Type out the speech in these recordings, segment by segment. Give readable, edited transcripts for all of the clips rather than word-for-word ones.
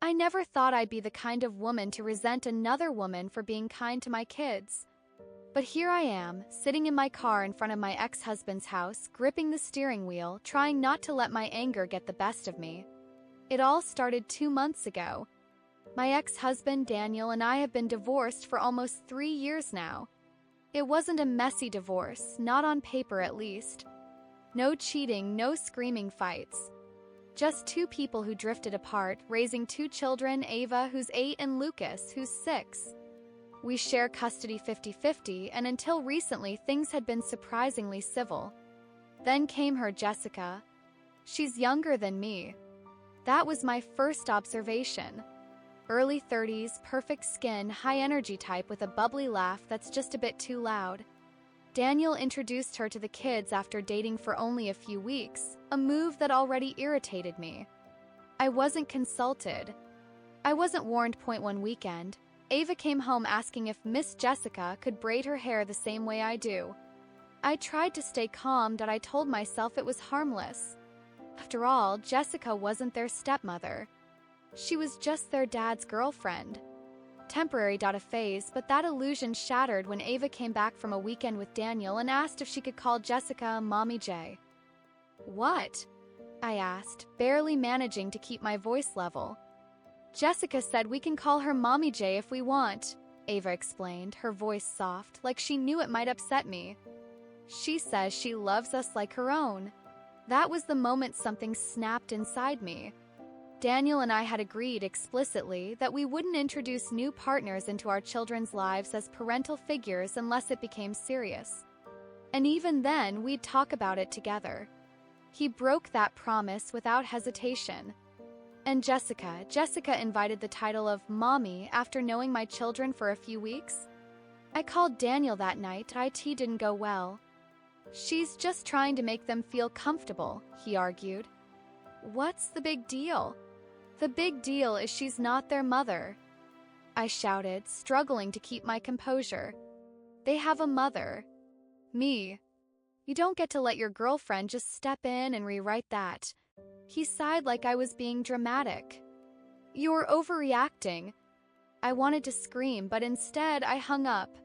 I never thought I'd be the kind of woman to resent another woman for being kind to my kids. But here I am, sitting in my car in front of my ex-husband's house, gripping the steering wheel, trying not to let my anger get the best of me. It all started 2 months ago. My ex-husband, Daniel, and I have been divorced for almost 3 years now. It wasn't a messy divorce, not on paper at least. No cheating, no screaming fights. Just 2 people who drifted apart, raising 2 children, Ava, who's 8, and Lucas, who's 6. We share custody 50-50, and until recently things had been surprisingly civil. Then came her Jessica. She's younger than me. That was my first observation. Early 30s, perfect skin, high energy type with a bubbly laugh that's just a bit too loud. Daniel introduced her to the kids after dating for only a few weeks, a move that already irritated me. I wasn't consulted. I wasn't warned. One weekend, Ava came home asking if Miss Jessica could braid her hair the same way I do. I tried to stay calm, but I told myself it was harmless. After all, Jessica wasn't their stepmother. She was just their dad's girlfriend. Temporary. A phase, but that illusion shattered when Ava came back from a weekend with Daniel and asked if she could call Jessica Mommy J. What? I asked, barely managing to keep my voice level. Jessica said we can call her Mommy J if we want, Ava explained, her voice soft, like she knew it might upset me. She says she loves us like her own. That was the moment something snapped inside me. Daniel and I had agreed explicitly that we wouldn't introduce new partners into our children's lives as parental figures unless it became serious. And even then, we'd talk about it together. He broke that promise without hesitation. And Jessica invited the title of Mommy after knowing my children for a few weeks. I called Daniel that night. IT didn't go well. She's just trying to make them feel comfortable, he argued. What's the big deal? The big deal is she's not their mother, I shouted, struggling to keep my composure. They have a mother. Me. You don't get to let your girlfriend just step in and rewrite that. He sighed like I was being dramatic. You're overreacting. I wanted to scream, but instead I hung up.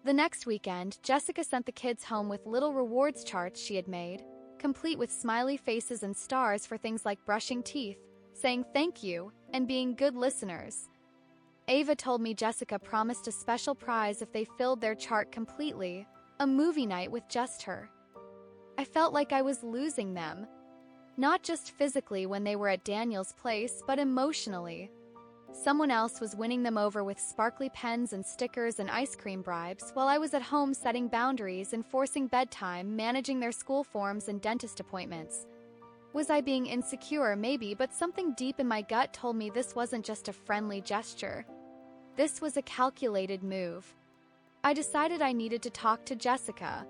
The next weekend, Jessica sent the kids home with little rewards charts she had made, complete with smiley faces and stars for things like brushing teeth, saying thank you, and being good listeners. Ava told me Jessica promised a special prize if they filled their chart completely, a movie night with just her. I felt like I was losing them. Not just physically when they were at Daniel's place, but emotionally. Someone else was winning them over with sparkly pens and stickers and ice cream bribes, while I was at home setting boundaries, enforcing bedtime, managing their school forms and dentist appointments. Was I being insecure? Maybe, but something deep in my gut told me this wasn't just a friendly gesture. This was a calculated move. I decided I needed to talk to Jessica.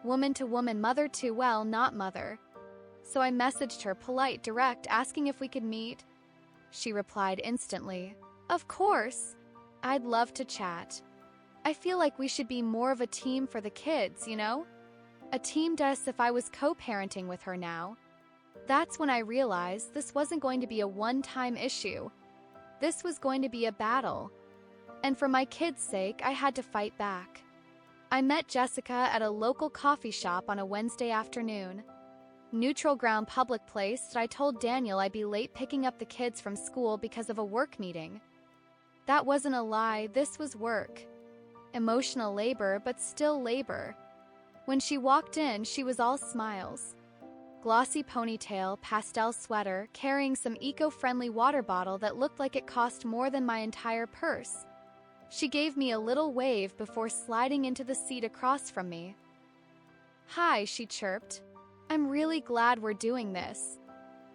Woman to woman, mother to, well, not mother. So I messaged her, polite, direct, asking if we could meet. She replied instantly, "Of course. I'd love to chat. I feel like we should be more of a team for the kids, you know? A team as if I was co-parenting with her now." That's when I realized this wasn't going to be a one-time issue. This was going to be a battle. And for my kids' sake, I had to fight back. I met Jessica at a local coffee shop on a Wednesday afternoon. Neutral ground, public place. I told Daniel I'd be late picking up the kids from school because of a work meeting. That wasn't a lie, this was work. Emotional labor, but still labor. When she walked in, she was all smiles. Glossy ponytail, pastel sweater, carrying some eco-friendly water bottle that looked like it cost more than my entire purse. She gave me a little wave before sliding into the seat across from me. "Hi," she chirped. "I'm really glad we're doing this.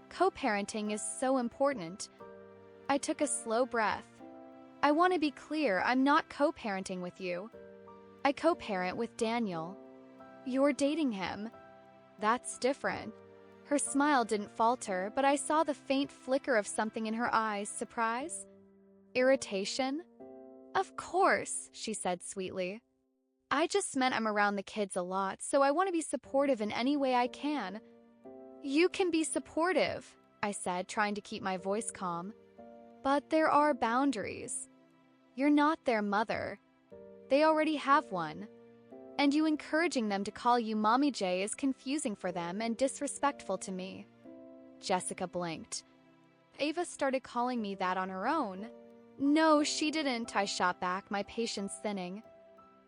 Co-parenting is so important." I took a slow breath. "I want to be clear, I'm not co-parenting with you. I co-parent with Daniel." "You're dating him." "That's different." Her smile didn't falter, but I saw the faint flicker of something in her eyes. Surprise? Irritation? "Of course," she said sweetly. "I just meant I'm around the kids a lot, so I want to be supportive in any way I can." "You can be supportive," I said, trying to keep my voice calm. But there are boundaries. You're not their mother. They already have one. And you encouraging them to call you Mommy J is confusing for them and disrespectful to me. Jessica blinked. Ava started calling me that on her own. No, she didn't, I shot back, my patience thinning.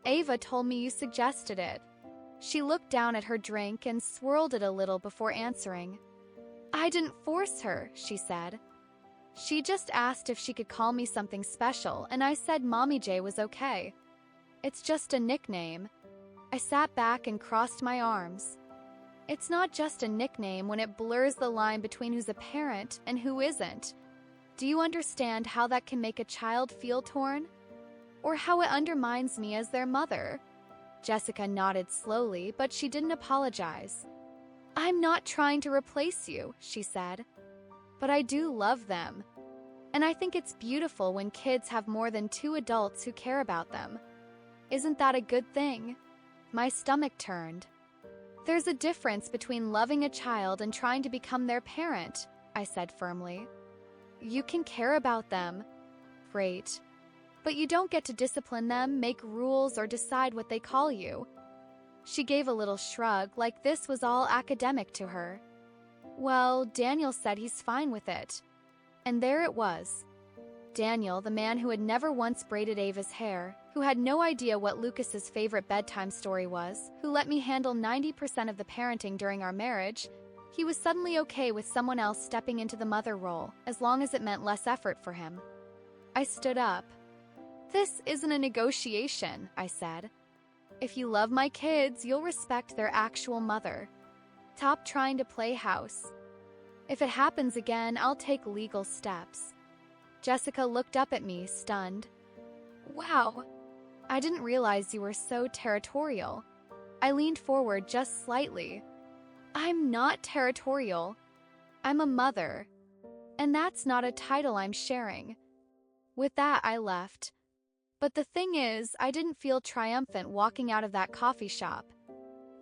Ava told me you suggested it. She looked down at her drink and swirled it a little before answering. I didn't force her, she said. She just asked if she could call me something special, and I said Mommy J was okay. It's just a nickname. I sat back and crossed my arms. It's not just a nickname when it blurs the line between who's a parent and who isn't. Do you understand how that can make a child feel torn? Or how it undermines me as their mother? Jessica nodded slowly, but she didn't apologize. I'm not trying to replace you, she said. But I do love them. And I think it's beautiful when kids have more than two adults who care about them. Isn't that a good thing? My stomach turned. There's a difference between loving a child and trying to become their parent, I said firmly. You can care about them. Great. But you don't get to discipline them, make rules, or decide what they call you. She gave a little shrug, like this was all academic to her. Well, Daniel said he's fine with it. And there it was. Daniel, the man who had never once braided Ava's hair, who had no idea what Lucas's favorite bedtime story was, who let me handle 90% of the parenting during our marriage, he was suddenly okay with someone else stepping into the mother role, as long as it meant less effort for him. I stood up. This isn't a negotiation, I said. If you love my kids, you'll respect their actual mother. Stop trying to play house. If it happens again, I'll take legal steps. Jessica looked up at me, stunned. Wow, I didn't realize you were so territorial. I leaned forward just slightly. I'm not territorial. I'm a mother. And that's not a title I'm sharing. With that, I left. But the thing is, I didn't feel triumphant walking out of that coffee shop.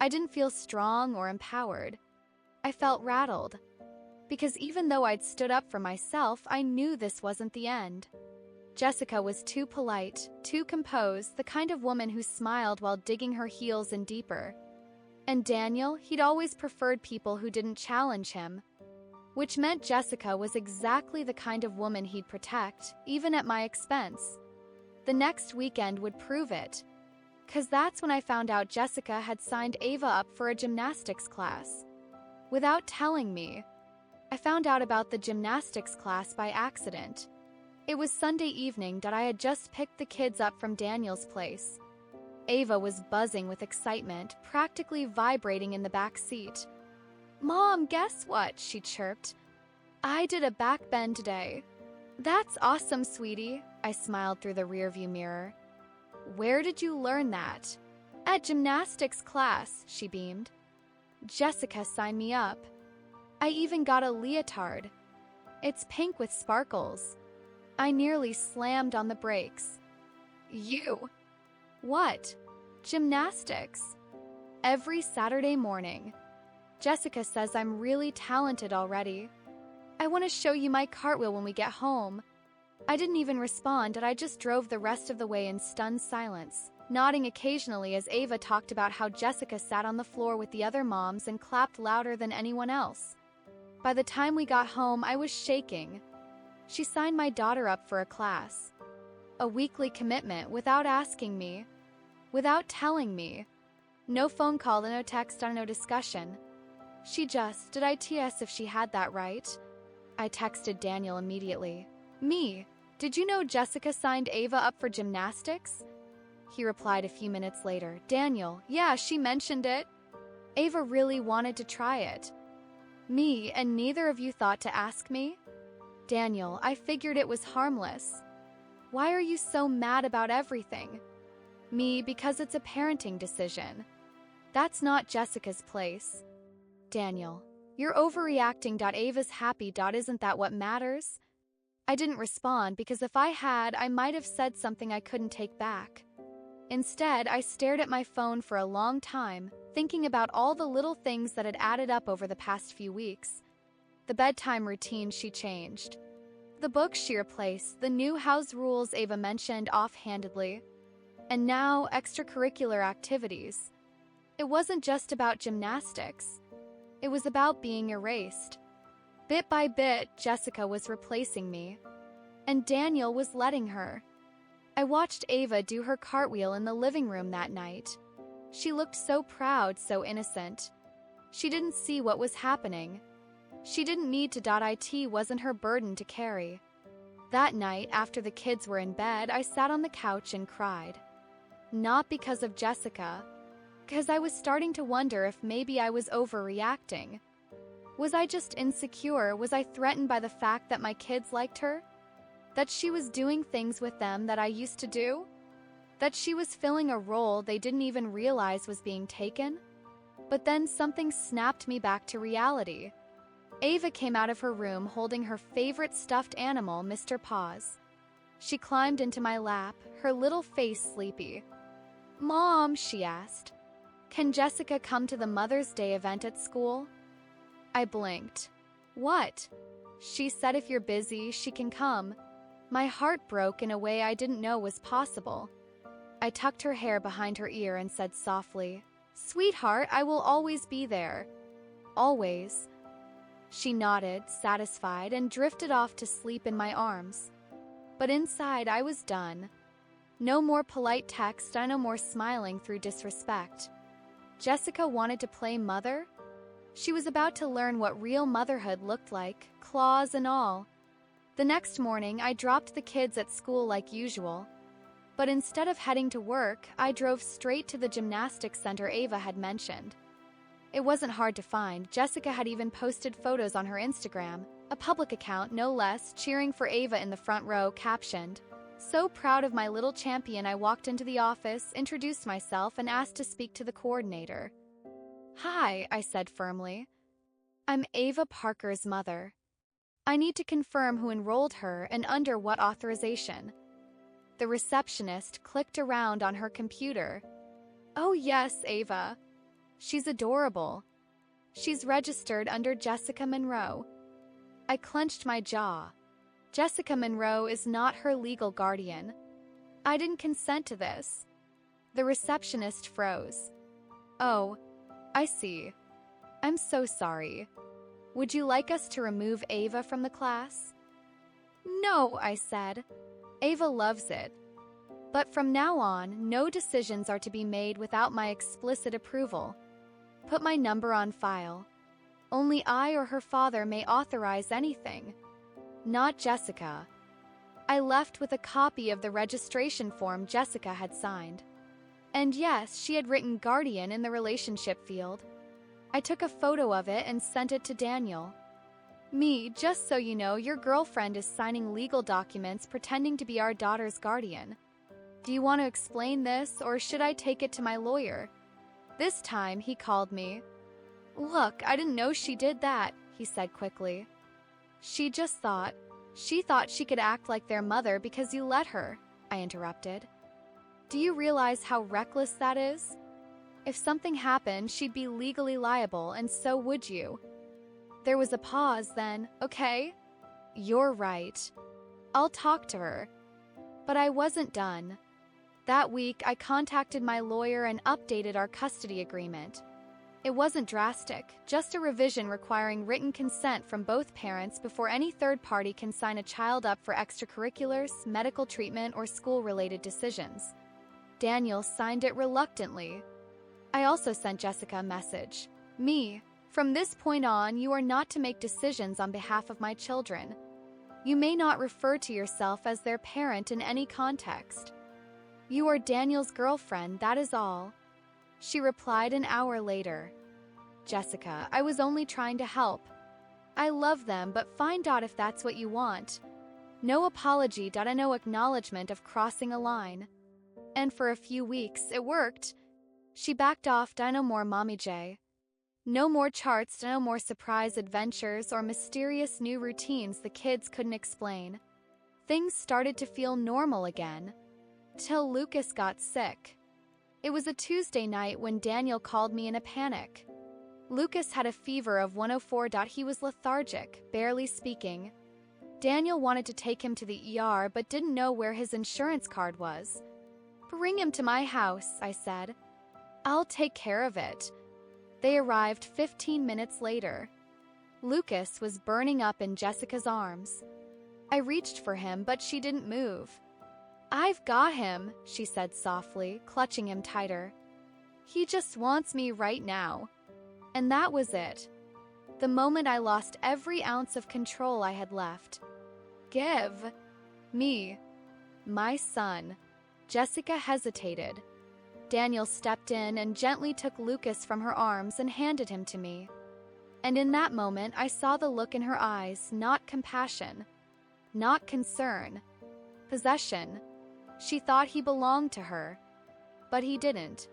I didn't feel strong or empowered. I felt rattled. Because even though I'd stood up for myself, I knew this wasn't the end. Jessica was too polite, too composed, the kind of woman who smiled while digging her heels in deeper. And Daniel, he'd always preferred people who didn't challenge him. Which meant Jessica was exactly the kind of woman he'd protect, even at my expense. The next weekend would prove it. 'Cause that's when I found out Jessica had signed Ava up for a gymnastics class. Without telling me. I found out about the gymnastics class by accident. It was Sunday evening that I had just picked the kids up from Daniel's place. Ava was buzzing with excitement, practically vibrating in the back seat. Mom, guess what? She chirped. I did a back bend today. That's awesome, sweetie, I smiled through the rearview mirror. Where did you learn that? At gymnastics class, she beamed. Jessica signed me up. I even got a leotard. It's pink with sparkles. I nearly slammed on the brakes. You? What? Gymnastics. Every Saturday morning. Jessica says I'm really talented already. I want to show you my cartwheel when we get home. I didn't even respond, and I just drove the rest of the way in stunned silence, nodding occasionally as Ava talked about how Jessica sat on the floor with the other moms and clapped louder than anyone else. By the time we got home, I was shaking. She signed my daughter up for a class. A weekly commitment without asking me. Without telling me. No phone call, no text, no discussion. She just, did I TS if she had that right? I texted Daniel immediately. Me, did you know Jessica signed Ava up for gymnastics? He replied a few minutes later. Daniel, yeah, she mentioned it. Ava really wanted to try it. Me, and neither of you thought to ask me? Daniel, I figured it was harmless. Why are you so mad about everything? Me, because it's a parenting decision. That's not Jessica's place. Daniel, you're overreacting. Ava's happy. Isn't that what matters? I didn't respond because if I had, I might have said something I couldn't take back. Instead, I stared at my phone for a long time, thinking about all the little things that had added up over the past few weeks. The bedtime routine she changed. The book she replaced, the new house rules Ava mentioned offhandedly, and now extracurricular activities. It wasn't just about gymnastics. It was about being erased. Bit by bit, Jessica was replacing me, and Daniel was letting her. I watched Ava do her cartwheel in the living room that night. She looked so proud, so innocent. She didn't see what was happening. She didn't need to. It wasn't her burden to carry. That night, after the kids were in bed, I sat on the couch and cried. Not because of Jessica, because I was starting to wonder if maybe I was overreacting. Was I just insecure? Was I threatened by the fact that my kids liked her? That she was doing things with them that I used to do? That she was filling a role they didn't even realize was being taken? But then something snapped me back to reality. Ava came out of her room holding her favorite stuffed animal, Mr. Paws. She climbed into my lap, her little face sleepy. "Mom," she asked, "can Jessica come to the Mother's Day event at school?" I blinked. "What?" She said if you're busy, she can come. My heart broke in a way I didn't know was possible. I tucked her hair behind her ear and said softly, "Sweetheart, I will always be there." Always. She nodded, satisfied, and drifted off to sleep in my arms. But inside, I was done. No more polite text, no more smiling through disrespect. Jessica wanted to play mother? She was about to learn what real motherhood looked like, claws and all. The next morning, I dropped the kids at school like usual. But instead of heading to work, I drove straight to the gymnastics center Ava had mentioned. It wasn't hard to find. Jessica had even posted photos on her Instagram, a public account no less, cheering for Ava in the front row, captioned, "So proud of my little champion." I walked into the office, introduced myself, and asked to speak to the coordinator. "Hi," I said firmly. "I'm Ava Parker's mother. I need to confirm who enrolled her and under what authorization." The receptionist clicked around on her computer. "Oh yes, Ava. She's adorable. She's registered under Jessica Monroe." I clenched my jaw. Jessica Monroe is not her legal guardian. I didn't consent to this. The receptionist froze. "Oh, I see. I'm so sorry. Would you like us to remove Ava from the class?" "No," I said. "Ava loves it. But from now on, no decisions are to be made without my explicit approval. Put my number on file. Only I or her father may authorize anything. Not Jessica." I left with a copy of the registration form Jessica had signed. And yes, she had written guardian in the relationship field. I took a photo of it and sent it to Daniel. "Me, just so you know, your girlfriend is signing legal documents pretending to be our daughter's guardian. Do you want to explain this, or should I take it to my lawyer?" This time, he called me. "Look, I didn't know she did that," he said quickly. She thought she could act like their mother because you let her," I interrupted. "Do you realize how reckless that is? If something happened, she'd be legally liable, and so would you." There was a pause, then, "Okay, you're right. I'll talk to her." But I wasn't done. That week, I contacted my lawyer and updated our custody agreement. It wasn't drastic, just a revision requiring written consent from both parents before any third party can sign a child up for extracurriculars, medical treatment, or school-related decisions. Daniel signed it reluctantly. I also sent Jessica a message. "Me, from this point on, you are not to make decisions on behalf of my children. You may not refer to yourself as their parent in any context. You are Daniel's girlfriend, that is all." She replied an hour later. "Jessica, I was only trying to help. I love them, but find out if that's what you want. No apology, no acknowledgement of crossing a line." And for a few weeks, it worked. She backed off, no more Mommy J. No more charts, no more surprise adventures or mysterious new routines the kids couldn't explain. Things started to feel normal again. Till Lucas got sick. It was a Tuesday night when Daniel called me in a panic. Lucas had a fever of 104. He was lethargic, barely speaking. Daniel wanted to take him to the ER but didn't know where his insurance card was. "Bring him to my house," I said. "I'll take care of it." They arrived 15 minutes later. Lucas was burning up in Jessica's arms. I reached for him, but she didn't move. "I've got him," she said softly, clutching him tighter. "He just wants me right now." And that was it. The moment I lost every ounce of control I had left. "Give me my son." Jessica hesitated. Daniel stepped in and gently took Lucas from her arms and handed him to me. And in that moment, I saw the look in her eyes, not compassion, not concern, possession. She thought he belonged to her. But he didn't.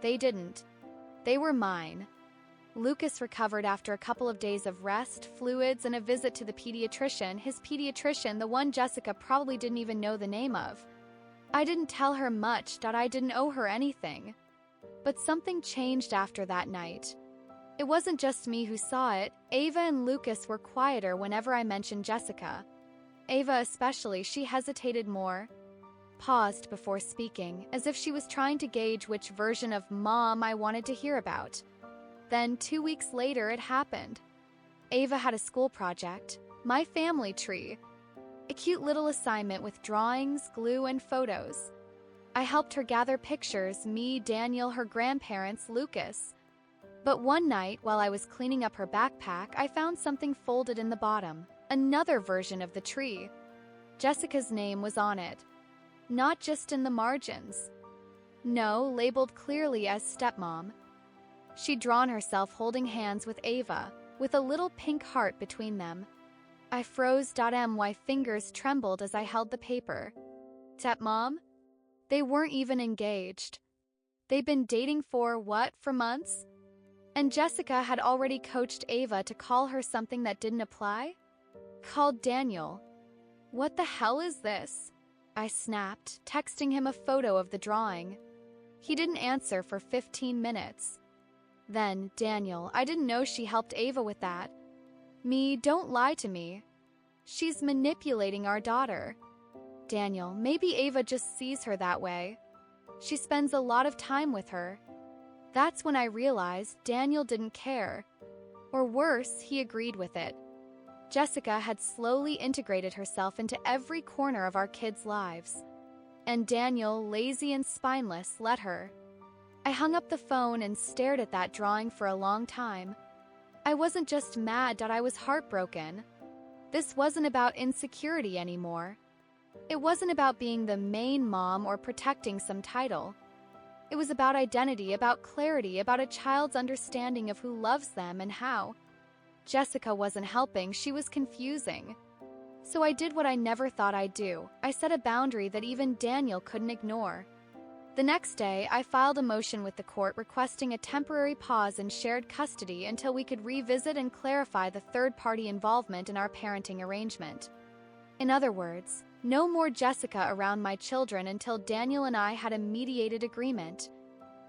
They didn't. They were mine. Lucas recovered after a couple of days of rest, fluids, and a visit to the pediatrician, his pediatrician, the one Jessica probably didn't even know the name of. I didn't tell her much, that I didn't owe her anything. But something changed after that night. It wasn't just me who saw it. Ava and Lucas were quieter whenever I mentioned Jessica. Ava especially, she hesitated more, paused before speaking, as if she was trying to gauge which version of mom I wanted to hear about. Then 2 weeks later, it happened. Ava had a school project, my family tree. A cute little assignment with drawings, glue, and photos. I helped her gather pictures, me, Daniel, her grandparents, Lucas. But one night, while I was cleaning up her backpack, I found something folded in the bottom, another version of the tree. Jessica's name was on it. Not just in the margins. No, labeled clearly as stepmom. She'd drawn herself holding hands with Ava, with a little pink heart between them. I froze. My fingers trembled as I held the paper. Stepmom? They weren't even engaged. They'd been dating for months? And Jessica had already coached Ava to call her something that didn't apply? Called Daniel. What the hell is this? I snapped, texting him a photo of the drawing. He didn't answer for 15 minutes. Then, Daniel, I didn't know she helped Ava with that. Don't lie to me. She's manipulating our daughter. Daniel, maybe Ava just sees her that way. She spends a lot of time with her. That's when I realized Daniel didn't care. Or worse, he agreed with it. Jessica had slowly integrated herself into every corner of our kids' lives. And Daniel, lazy and spineless, let her. I hung up the phone and stared at that drawing for a long time. I wasn't just mad, I was heartbroken. This wasn't about insecurity anymore. It wasn't about being the main mom or protecting some title. It was about identity, about clarity, about a child's understanding of who loves them and how. Jessica wasn't helping, she was confusing. So I did what I never thought I'd do. I set a boundary that even Daniel couldn't ignore. The next day, I filed a motion with the court requesting a temporary pause in shared custody until we could revisit and clarify the third-party involvement in our parenting arrangement. In other words, no more Jessica around my children until Daniel and I had a mediated agreement.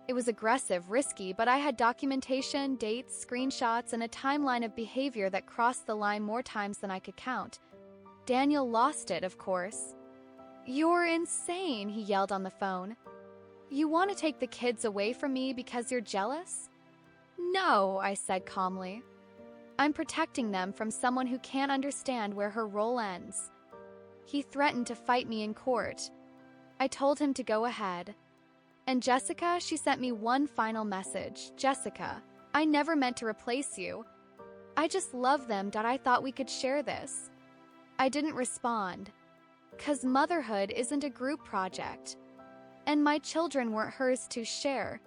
It was aggressive, risky, but I had documentation, dates, screenshots, and a timeline of behavior that crossed the line more times than I could count. Daniel lost it, of course. "You're insane," he yelled on the phone. "You want to take the kids away from me because you're jealous?" "No," I said calmly. "I'm protecting them from someone who can't understand where her role ends." He threatened to fight me in court. I told him to go ahead. And Jessica, she sent me one final message. "Jessica, I never meant to replace you. I just love them. I thought we could share this." I didn't respond. 'Cause motherhood isn't a group project. And my children weren't hers to share.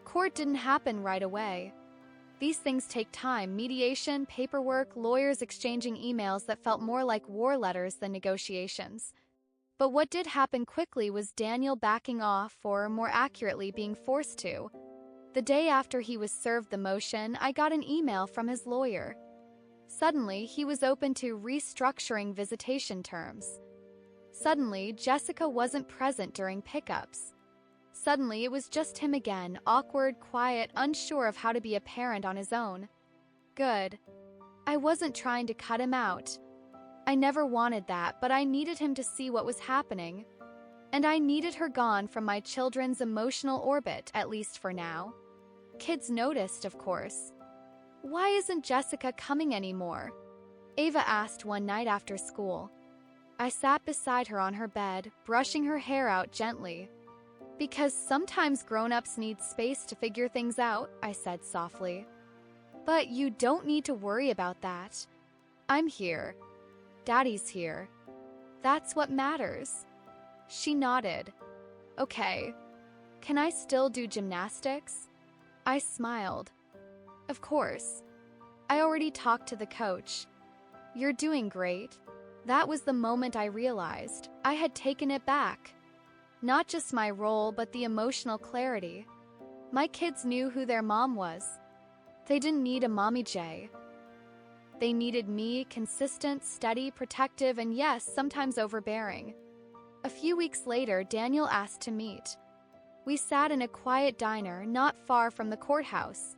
Court didn't happen right away. These things take time, mediation, paperwork, lawyers exchanging emails that felt more like war letters than negotiations. But what did happen quickly was Daniel backing off, or more accurately, being forced to. The day after he was served the motion, I got an email from his lawyer. Suddenly, he was open to restructuring visitation terms. Suddenly, Jessica wasn't present during pickups. Suddenly, it was just him again, awkward, quiet, unsure of how to be a parent on his own. Good. I wasn't trying to cut him out. I never wanted that, but I needed him to see what was happening. And I needed her gone from my children's emotional orbit, at least for now. Kids noticed, of course. "Why isn't Jessica coming anymore?" Ava asked one night after school. I sat beside her on her bed, brushing her hair out gently. "Because sometimes grown-ups need space to figure things out," I said softly. "But you don't need to worry about that. I'm here. Daddy's here. That's what matters." She nodded. "Okay. Can I still do gymnastics?" I smiled. "Of course. I already talked to the coach. You're doing great." That was the moment I realized I had taken it back. Not just my role, but the emotional clarity. My kids knew who their mom was. They didn't need a mommy J. They needed me, consistent, steady, protective, and yes, sometimes overbearing. A few weeks later, Daniel asked to meet. We sat in a quiet diner not far from the courthouse.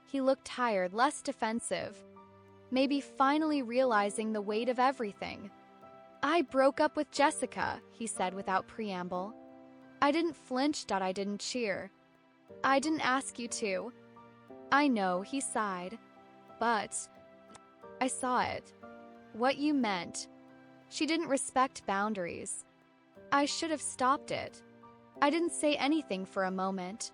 He looked tired, less defensive, maybe finally realizing the weight of everything. "I broke up with Jessica," he said without preamble. I didn't flinch, I didn't cheer. "I didn't ask you to." "I know," he sighed. "But I saw it. What you meant. She didn't respect boundaries. I should have stopped it." I didn't say anything for a moment.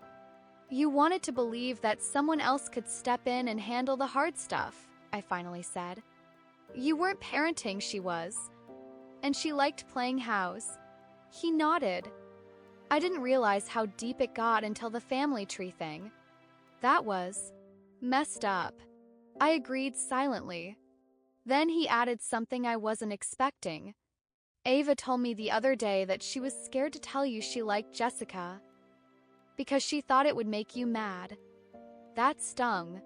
"You wanted to believe that someone else could step in and handle the hard stuff," I finally said. "You weren't parenting, she was. And she liked playing house." He nodded. I didn't realize how deep it got until the family tree thing. That was messed up. I agreed silently. Then he added something I wasn't expecting. "Ava told me the other day that she was scared to tell you she liked Jessica because she thought it would make you mad." That stung.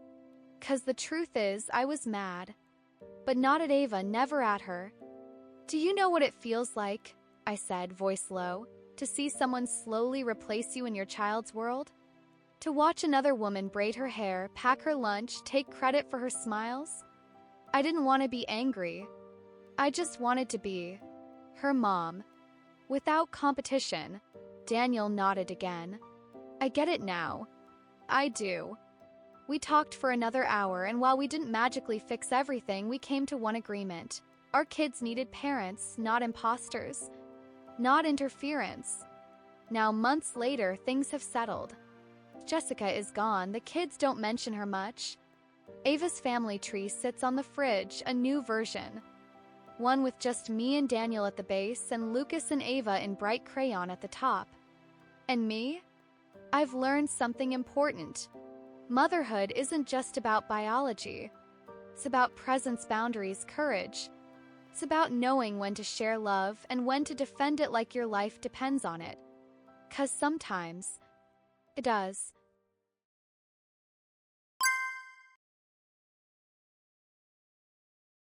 'Cause the truth is, I was mad. But not at Ava, never at her. "Do you know what it feels like," I said, voice low, "to see someone slowly replace you in your child's world? To watch another woman braid her hair, pack her lunch, take credit for her smiles?" I didn't want to be angry. I just wanted to be her mom. Without competition. Daniel nodded again. "I get it now." "I do." We talked for another hour, and while we didn't magically fix everything, we came to one agreement. Our kids needed parents, not imposters. Not interference. Now, months later, things have settled. Jessica is gone. The kids don't mention her much. Ava's family tree sits on the fridge, a new version. One with just me and Daniel at the base, and Lucas and Ava in bright crayon at the top. And me? I've learned something important. Motherhood isn't just about biology. It's about presence, boundaries, courage. It's about knowing when to share love and when to defend it like your life depends on it. 'Cause sometimes it does.